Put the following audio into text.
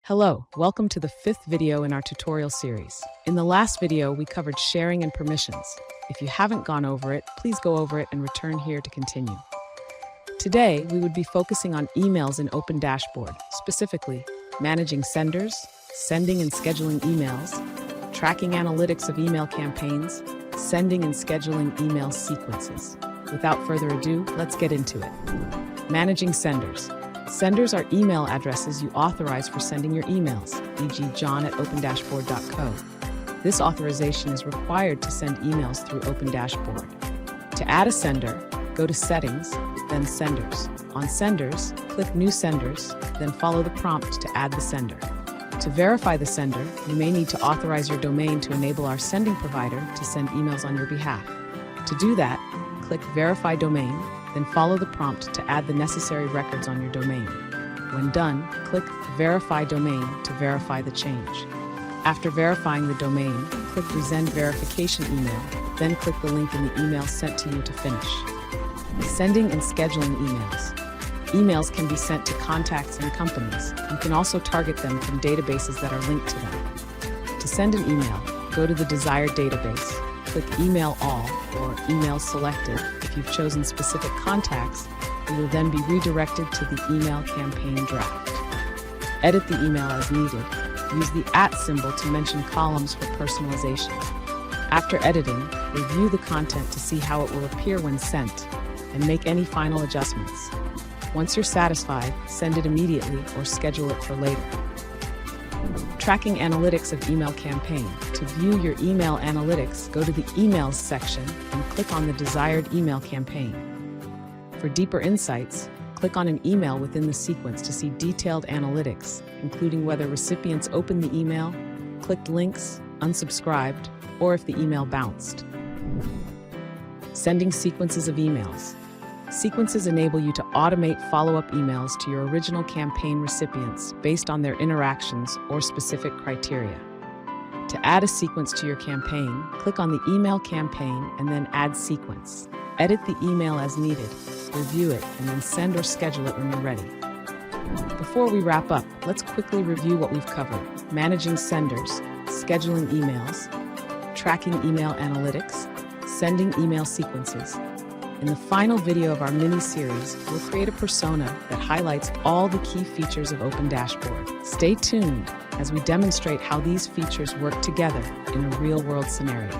Hello, welcome to the fifth video in our tutorial series. In the last video, we covered sharing and permissions. If you haven't gone over it, please go over it and return here to continue. Today, we would be focusing on emails in Opendashboard, specifically managing senders, sending and scheduling emails, tracking analytics of email campaigns, sending and scheduling email sequences. Without further ado, let's get into it. Managing senders. Senders are email addresses you authorize for sending your emails, e.g. john@opendashboard.co. This authorization is required to send emails through Opendashboard. To add a sender, go to Settings, then Senders. On Senders, click New Senders, then follow the prompt to add the sender. To verify the sender, you may need to authorize your domain to enable our sending provider to send emails on your behalf. To do that, click Verify Domain, then follow the prompt to add the necessary records on your domain. When done, click Verify Domain to verify the change. After verifying the domain, click Resend Verification Email, then click the link in the email sent to you to finish. Sending and scheduling emails. Emails can be sent to contacts and companies. You can also target them from databases that are linked to them. To send an email, go to the desired database, click Email All or Email Selected. If you've chosen specific contacts, you will then be redirected to the email campaign draft. Edit the email as needed. Use the @ symbol to mention columns for personalization. After editing, review the content to see how it will appear when sent, and make any final adjustments. Once you're satisfied, send it immediately or schedule it for later. Tracking analytics of email campaign. To view your email analytics, go to the Emails section and click on the desired email campaign. For deeper insights, click on an email within the sequence to see detailed analytics, including whether recipients opened the email, clicked links, unsubscribed, or if the email bounced. Sending sequences of emails. Sequences enable you to automate follow-up emails to your original campaign recipients based on their interactions or specific criteria. To add a sequence to your campaign, click on the email campaign and then Add Sequence. Edit the email as needed, review it, and then send or schedule it when you're ready. Before we wrap up, let's quickly review what we've covered: managing senders, scheduling emails, tracking email analytics, sending email sequences. In the final video of our mini-series, we'll create a persona that highlights all the key features of Opendashboard. Stay tuned as we demonstrate how these features work together in a real-world scenario.